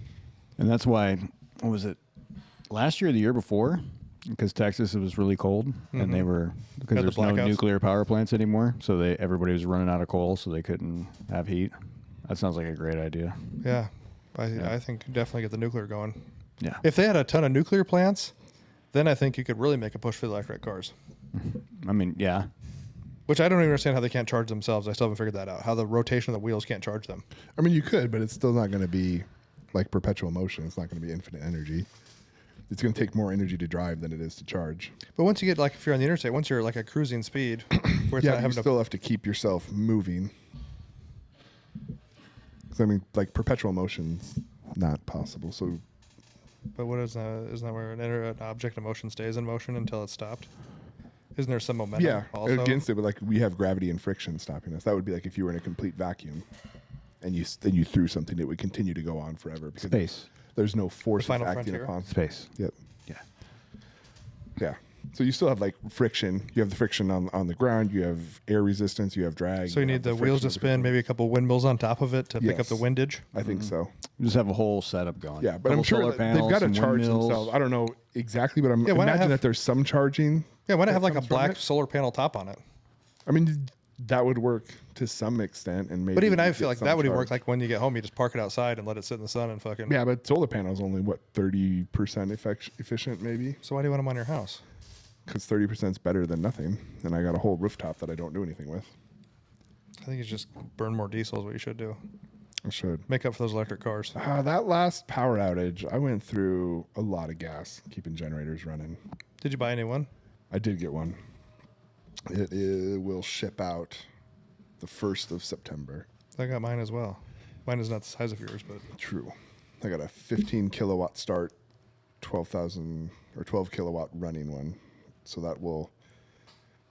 S3: And that's why, what was it, last year or the year before? Because Texas, it was really cold, and they were, because there's no nuclear power plants anymore, so everybody was running out of coal, so they couldn't have heat. That sounds like a great idea.
S1: Yeah. I think definitely get the nuclear going.
S3: Yeah.
S1: If they had a ton of nuclear plants, then I think you could really make a push for the electric cars.
S3: I mean, yeah.
S1: Which I don't even understand how they can't charge themselves. I still haven't figured that out. How the rotation of the wheels can't charge them.
S2: I mean, you could, but it's still not going to be like perpetual motion. It's not going to be infinite energy. It's going to take more energy to drive than it is to charge.
S1: But once you get, like, if you're on the interstate, once you're like a cruising speed, where it's not having
S2: you still have to keep yourself moving. Because, I mean, like, perpetual motion's not possible. So,
S1: but what isn't that where an object in motion stays in motion until it's stopped? Isn't there some momentum also?
S2: Against it, but like we have gravity and friction stopping us. That would be like if you were in a complete vacuum and you threw something, it would continue to go on forever. Because
S3: Space.
S2: There's no force acting
S1: frontier.
S2: upon
S3: Space.
S2: Yep.
S3: Yeah.
S2: Yeah. So you still have like friction. You have the friction on the ground. You have air resistance. You have drag.
S1: So you need the wheels to spin, maybe a couple windmills on top of it to pick up the windage.
S2: I think so.
S3: Just have a whole setup going.
S2: Yeah, but I'm sure they've got to charge themselves. I don't know exactly, but I'm imagine that there's some charging.
S1: Yeah, why not have like a black solar panel top on it?
S2: I mean, that would work to some extent, and maybe.
S1: But even I feel like that would work. Like when you get home, you just park it outside and let it sit in the sun and fucking.
S2: Yeah, but solar panels only 30% efficient, maybe.
S1: So why do you want them on your house?
S2: Because 30% is better than nothing, and I got a whole rooftop that I don't do anything with.
S1: I think you just burn more diesel is what you should do.
S2: I should
S1: make up for those electric cars.
S2: That last power outage, I went through a lot of gas keeping generators running.
S1: Did you buy any one?
S2: I did get one. It will ship out the 1st of September.
S1: I got mine as well. Mine is not the size of yours, but
S2: true. I got a 15 kilowatt start, 12,000 or 12 kilowatt running one. So that will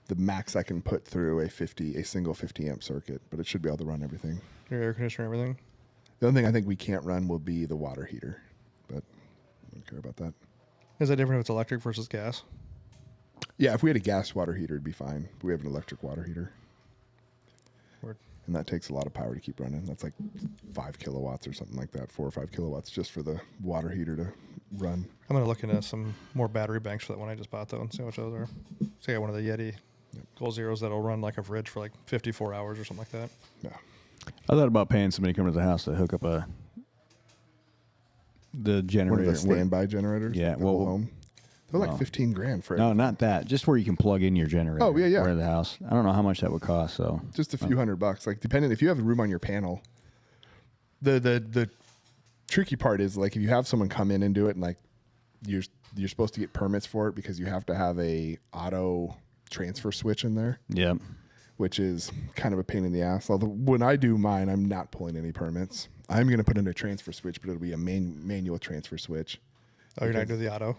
S2: the max I can put through a single 50 amp circuit, but it should be able to run everything.
S1: Your air conditioner, everything.
S2: The only thing I think we can't run will be the water heater, but I don't care about that.
S1: Is that different if it's electric versus gas?
S2: Yeah, if we had a gas water heater, it'd be fine. We have an electric water heater.
S1: Word.
S2: And that takes a lot of power to keep running. That's like 5 kilowatts or something like that, 4 or 5 kilowatts just for the water heater to run.
S1: I'm going to look into some more battery banks for that one I just bought, though, and see how much those are. So I got one of the Yeti Goal Zeros that'll run like a fridge for like 54 hours or something like that.
S2: Yeah.
S3: I thought about paying somebody to come to the house to hook up the generator.
S2: One of the standby generators?
S3: Yeah.
S2: Well, home. They're like $15,000 for it.
S3: No, not that. Just where you can plug in your generator.
S2: Oh, yeah.
S3: Where the house. I don't know how much that would cost. So
S2: just a few $100. Like depending if you have room on your panel. The tricky part is like if you have someone come in and do it, and like you're supposed to get permits for it because you have to have a auto transfer switch in there.
S3: Yep.
S2: Which is kind of a pain in the ass. Although when I do mine, I'm not pulling any permits. I'm going to put in a transfer switch, but it'll be a manual transfer switch.
S1: Oh, you're not doing the auto?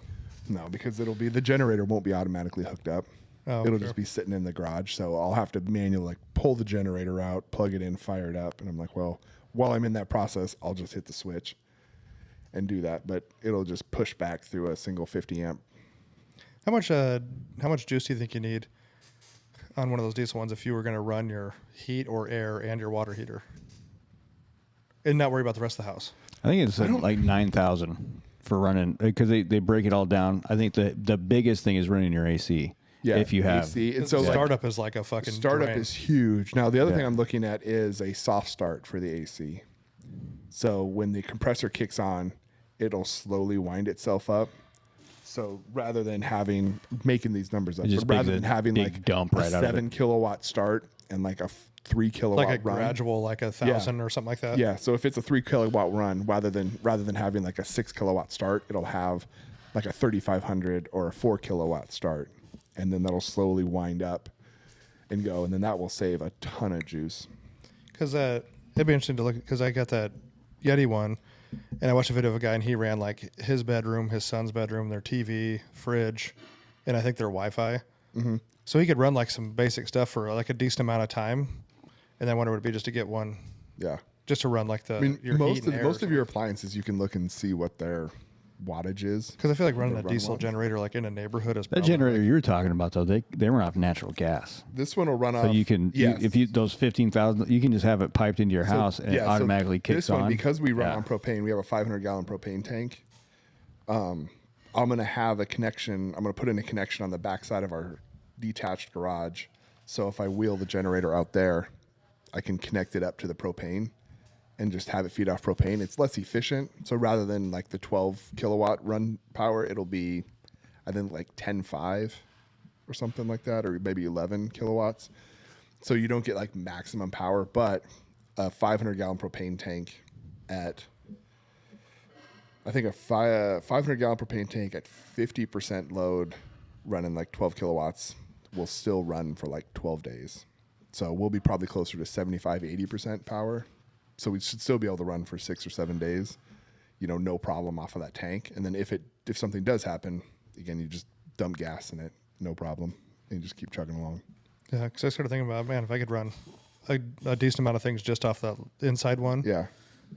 S2: No, because it'll be the generator won't be automatically hooked up. It'll just be sitting in the garage. So I'll have to manually like pull the generator out, plug it in, fire it up. And I'm like, well, while I'm in that process, I'll just hit the switch and do that. But it'll just push back through a single 50 amp.
S1: How much juice do you think you need on one of those diesel ones if you were going to run your heat or air and your water heater and not worry about the rest of the house?
S3: I think it's like 9,000 for running, because they break it all down. I think the biggest thing is running your AC.
S2: Yeah,
S3: if you have
S2: AC. And
S1: so startup is like a fucking
S2: startup
S1: drain.
S2: is huge. Now the other thing I'm looking at is a soft start for the AC. So when the compressor kicks on, it'll slowly wind itself up. So rather than making these numbers up, but rather than having like
S3: dump
S2: a
S3: right out of
S2: 7 kilowatt start and like a 3 kilowatt
S1: like a
S2: run,
S1: gradual, like 1,000 or something like that.
S2: Yeah. So if it's a 3 kilowatt run, rather than having like a 6 kilowatt start, it'll have like a 3,500 or a 4 kilowatt start, and then that'll slowly wind up and go, and then that will save a ton of juice.
S1: Because it'd be interesting to look, because I got that Yeti one, and I watched a video of a guy, and he ran like his bedroom, his son's bedroom, their TV, fridge, and I think their Wi-Fi. Mm-hmm. So he could run like some basic stuff for like a decent amount of time, and then I wonder what it'd be just to get one.
S2: Yeah.
S1: Just to run like
S2: most of your appliances, you can look and see what their wattage is.
S1: Because I feel like running a diesel generator like in a neighborhood is
S3: that generator you were talking about though. They run off natural gas.
S2: This one will run off.
S3: So you can those 15,000, you can just have it piped into your house and it automatically kicks on.
S2: Because we run on propane, we have a 500-gallon propane tank. I'm going to have a connection. I'm going to put in a connection on the backside of our detached garage. So if I wheel the generator out there, I can connect it up to the propane and just have it feed off propane. It's less efficient. So rather than like the 12 kilowatt run power, it'll be, I think, like 10.5 or something like that, or maybe 11 kilowatts. So you don't get like maximum power, but a 500-gallon propane tank at, I think a 500-gallon propane tank at 50% load running like 12 kilowatts will still run for like 12 days. So we'll be probably closer to 75, 80% power. So we should still be able to run for 6 or 7 days, no problem off of that tank. And then if something does happen, again, you just dump gas in it, no problem, and you just keep chugging along.
S1: Yeah, because I started thinking about, man, if I could run a decent amount of things just off that inside one.
S2: Yeah.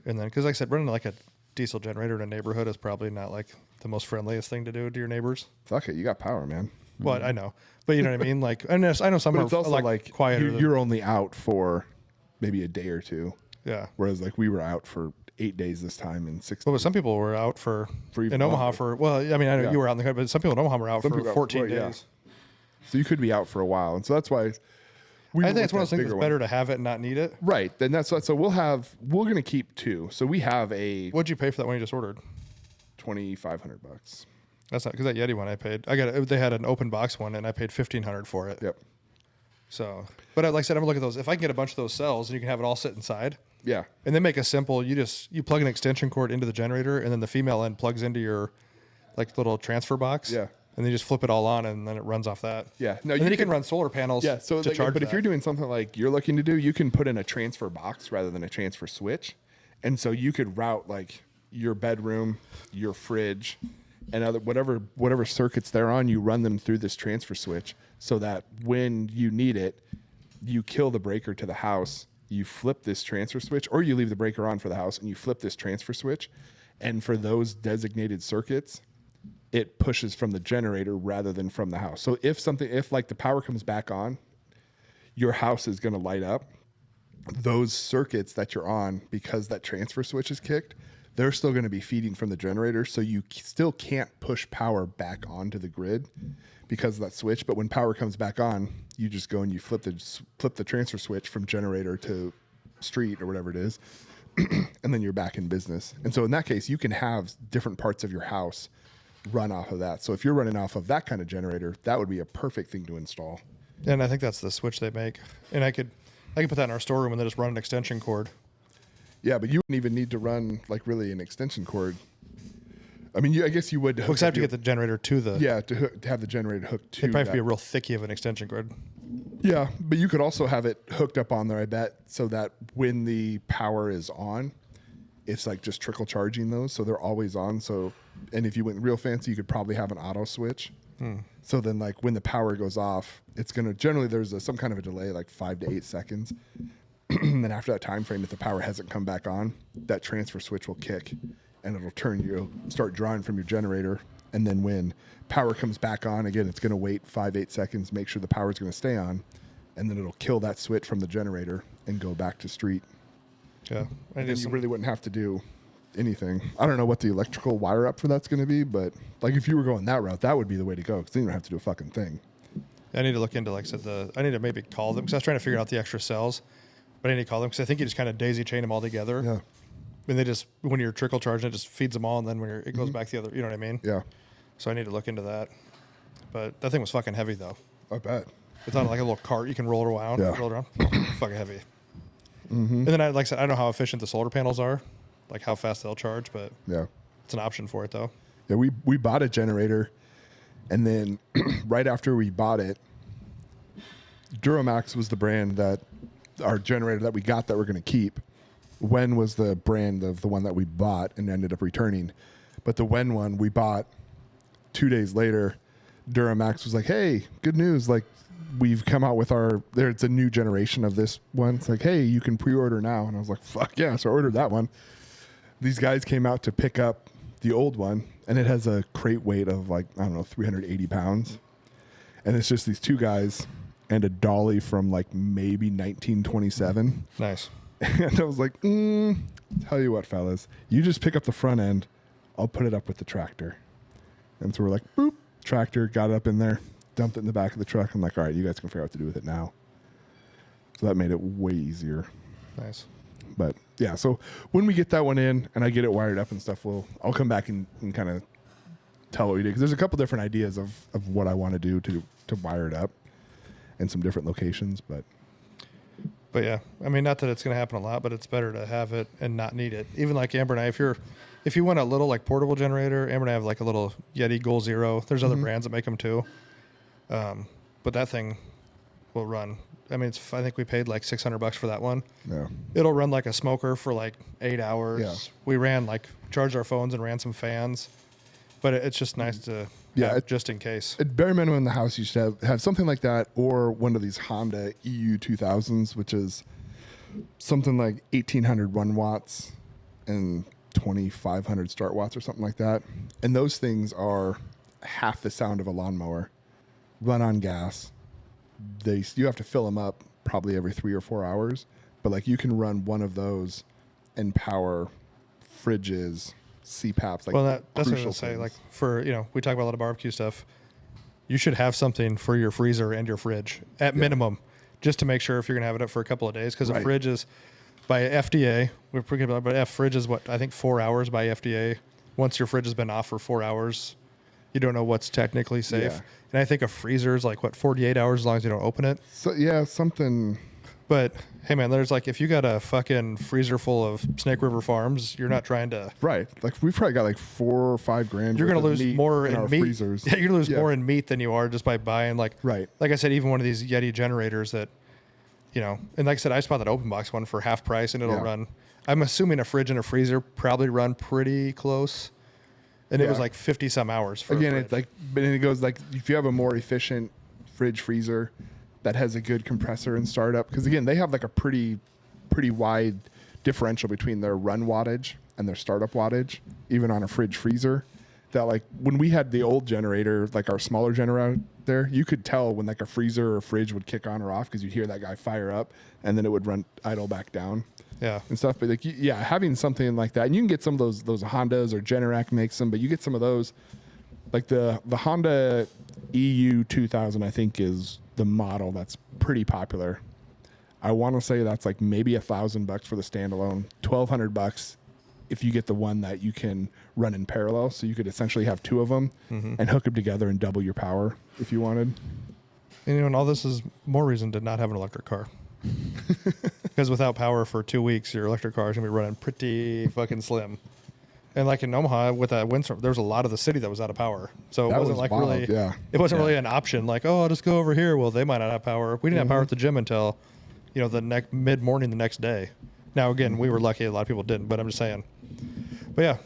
S1: And then, because like I said, running like a diesel generator in a neighborhood is probably not like the most friendliest thing to do to your neighbors.
S2: Fuck it, you got power, man.
S1: Well, I know, but you know what I mean. Like, I know some are
S2: also like
S1: quieter.
S2: You're only out for maybe a day or two.
S1: Yeah.
S2: Whereas like we were out for 8 days this time and 6 days.
S1: But some people were out in Omaha for, well, I mean, I know you were out in the country, but some people in Omaha were out for 14 days. Yeah.
S2: So you could be out for a while. And so that's why
S1: I think it's one of those things that's better to have it and not need it.
S2: Right. Then that's what, so we're going to keep 2. So we have
S1: What'd you pay for that one you just ordered?
S2: $2,500.
S1: That's not, because that Yeti one I paid. They had an open box one and I paid $1,500 for it.
S2: Yep.
S1: So, but like I said, I'm looking at those. If I can get a bunch of those cells and you can have it all sit inside.
S2: Yeah.
S1: And then make a simple, you plug an extension cord into the generator and then the female end plugs into your like little transfer box.
S2: Yeah.
S1: And then you just flip it all on and then it runs off that.
S2: Yeah.
S1: No, and then you can run solar panels to charge
S2: But if you're doing something like you're looking to do, you can put in a transfer box rather than a transfer switch. And so you could route like your bedroom, your fridge, and whatever circuits they're on, you run them through this transfer switch so that when you need it, you kill the breaker to the house, you flip this transfer switch, or you leave the breaker on for the house and you flip this transfer switch. And for those designated circuits, it pushes from the generator rather than from the house. So if like the power comes back on, your house is going to light up. Those circuits that you're on, because that transfer switch is kicked, they're still going to be feeding from the generator. So you still can't push power back onto the grid because of that switch. But when power comes back on, you just go and you flip the transfer switch from generator to street or whatever it is. And then you're back in business. And so in that case, you can have different parts of your house run off of that. So if you're running off of that kind of generator, that would be a perfect thing to install.
S1: And I think that's the switch they make. And I could put that in our storeroom and then just run an extension cord.
S2: Yeah, but you wouldn't even need to run like really an extension cord. I mean, I guess you would.
S1: Because I have to get the generator to the.
S2: Yeah, to have the generator hooked to.
S1: It'd probably be a real thickie of an extension cord.
S2: Yeah, but you could also have it hooked up on there, I bet, so that when the power is on, it's like just trickle charging those, so they're always on. So, and if you went real fancy, you could probably have an auto switch. So then, like, when the power goes off, it's going to generally there's some kind of a delay, like 5 to 8 seconds. And then after that time frame, if the power hasn't come back on, that transfer switch will kick and it'll start drawing from your generator. And then when power comes back on, again, it's going to wait 5-8 seconds, make sure the power is going to stay on. And then it'll kill that switch from the generator and go back to street.
S1: Yeah.
S2: And then you really wouldn't have to do anything. I don't know what the electrical wire up for that's going to be, but like if you were going that route, that would be the way to go because then you don't have to do a fucking thing.
S1: I need to look into, like I said, I need to maybe call them because I was trying to figure out the extra cells, but I need to call them because I think you just kind of daisy chain them all together.
S2: Yeah.
S1: And they just, when you're trickle charging, it just feeds them all, and then when it goes back the other, you know what I mean?
S2: Yeah.
S1: So I need to look into that. But that thing was fucking heavy, though.
S2: I bet.
S1: It's on like a little cart you can roll around.
S2: Yeah.
S1: Roll around. Fucking heavy. And then, like I said, I don't know how efficient the solar panels are, like how fast they'll charge, but
S2: yeah,
S1: it's an option for it, though.
S2: Yeah, we bought a generator, and then right after we bought it, Duramax was the brand that our generator that we got that we're going to keep. Wen was the brand of the one that we bought and ended up returning. But the Wen one we bought 2 days later, Duramax was like, hey, good news. Like, we've come out with it's a new generation of this one. It's like, hey, you can pre-order now. And I was like, fuck yeah. So I ordered that one. These guys came out to pick up the old one, and it has a crate weight of like, I don't know, 380 pounds. And it's just these two guys and a dolly from like maybe 1927.
S1: Nice.
S2: And I was like, tell you what, fellas, you just pick up the front end. I'll put it up with the tractor. And so we're like, boop, tractor, got it up in there, dumped it in the back of the truck. I'm like, all right, you guys can figure out what to do with it now. So that made it way easier.
S1: Nice.
S2: But yeah, so when we get that one in and I get it wired up and stuff, I'll come back and kind of tell what we do. Because there's a couple different ideas of what I want to do to wire it up in some different locations. But
S1: yeah, I mean, not that it's going to happen a lot, but it's better to have it and not need it. Even like Amber and I, if you want a little like portable generator, Amber and I have like a little Yeti Goal Zero. There's other brands that make them too. But that thing will run. I mean, I think we paid like $600 for that one.
S2: yeah,
S1: It'll run like a smoker for like 8 hours.
S2: Yeah.
S1: We charged our phones and ran some fans, but it's just nice to have just in case.
S2: At bare minimum in the house, you should have something like that, or one of these Honda EU 2000s, which is something like 1,800 run watts and 2,500 start watts or something like that. And those things are half the sound of a lawnmower, run on gas. You have to fill them up probably every 3 or 4 hours, but like you can run one of those and power fridges, CPAPs. Like,
S1: well, that's what I was going to say. Like we talk about a lot of barbecue stuff. You should have something for your freezer and your fridge at minimum, just to make sure if you're going to have it up for a couple of days. Because a fridge is, by FDA, we're pretty about, but fridge is what I think 4 hours by FDA. Once your fridge has been off for 4 hours, you don't know what's technically safe. Yeah. And I think a freezer is like 48 hours as long as you don't open it.
S2: So yeah, something.
S1: But hey man, there's like, if you got a fucking freezer full of Snake River Farms, you're not trying to.
S2: Right. Like we've probably got like $4 or $5 grand.
S1: You're going to lose more in meat.
S2: Freezers.
S1: Yeah, you're going to lose more in meat than you are just by buying like I said, even one of these Yeti generators that, and like I said, I just bought that open box one for half price and it'll run. I'm assuming a fridge and a freezer probably run pretty close. And it was like 50 some hours for
S2: again. It's like, but it goes like if you have a more efficient fridge freezer that has a good compressor and startup, because again they have like a pretty wide differential between their run wattage and their startup wattage, even on a fridge freezer. That like when we had the old generator, like our smaller generator there, you could tell when like a freezer or fridge would kick on or off because you'd hear that guy fire up and then it would run idle back down.
S1: Yeah, and
S2: stuff. But like, having something like that, and you can get some of those Hondas or Generac makes them, but you get some of those, like the Honda EU 2000, I think is the model that's pretty popular. I want to say that's like maybe $1,000 for the standalone, $1,200 if you get the one that you can run in parallel. So you could essentially have two of them and hook them together and double your power if you wanted.
S1: And all this is more reason to not have an electric car. Because without power for 2 weeks, your electric car is going to be running pretty fucking slim. And like in Omaha with that windstorm, there was a lot of the city that was out of power. So it wasn't like wild, really, it wasn't really an option. Like, oh, I'll just go over here. Well, they might not have power. We didn't have power at the gym until, the mid morning the next day. Now, again, we were lucky. A lot of people didn't, but I'm just saying. But yeah,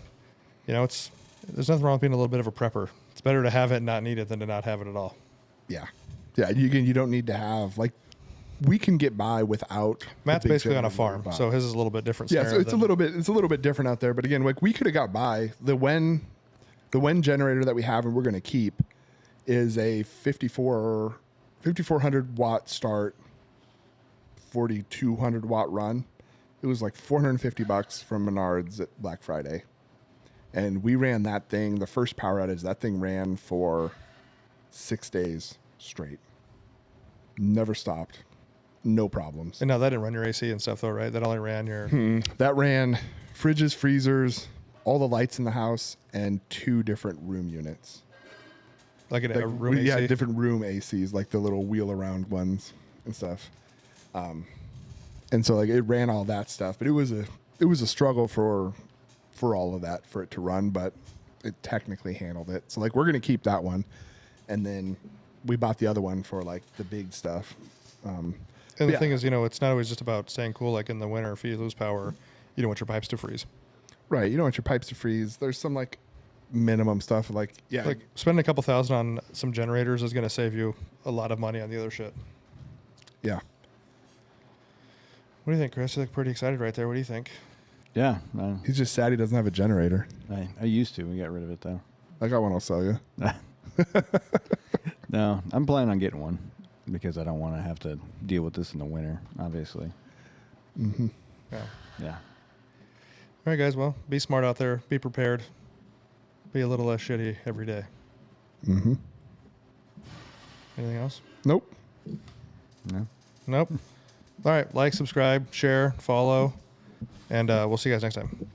S1: there's nothing wrong with being a little bit of a prepper. It's better to have it and not need it than to not have it at all.
S2: Yeah. Yeah. You don't need to have, like, we can get by without.
S1: Matt's basically on a farm, so his is a little bit different.
S2: Yeah, so it's a little bit different out there. But again, like, we could have got by. The Wen generator that we have and we're going to keep is a 5400 watt start, 4200 watt run. It was like $450 from Menards at Black Friday, and we ran that thing. The first power outage, that thing ran for 6 days straight, never stopped. No problems.
S1: And now that didn't run your AC and stuff, though, right? That only ran your...
S2: That ran fridges, freezers, all the lights in the house, and 2 different room units.
S1: Like a room AC?
S2: Yeah, different room ACs, like the little wheel-around ones and stuff. And so, like, it ran all that stuff. But it was a struggle for all of that, for it to run, but it technically handled it. So, like, we're going to keep that one. And then we bought the other one for, like, the big stuff.
S1: And the thing is, it's not always just about staying cool. Like in the winter, if you lose power, you don't want your pipes to freeze.
S2: Right. You don't want your pipes to freeze. There's some like minimum stuff. Like
S1: spending a couple $1,000 on some generators is going to save you a lot of money on the other shit.
S2: Yeah.
S1: What do you think, Chris? You look pretty excited right there. What do you think?
S3: Yeah.
S2: He's just sad he doesn't have a generator.
S3: I used to. We got rid of it though.
S2: I got one. I'll sell you.
S3: No, I'm planning on getting one. Because I don't want to have to deal with this in the winter, obviously.
S2: Mm-hmm.
S1: Yeah.
S3: Yeah.
S1: All right, guys. Well, be smart out there. Be prepared. Be a little less shitty every day.
S2: Mm-hmm.
S1: Anything else?
S2: Nope.
S3: No.
S1: Nope. All right. Like, subscribe, share, follow, and we'll see you guys next time.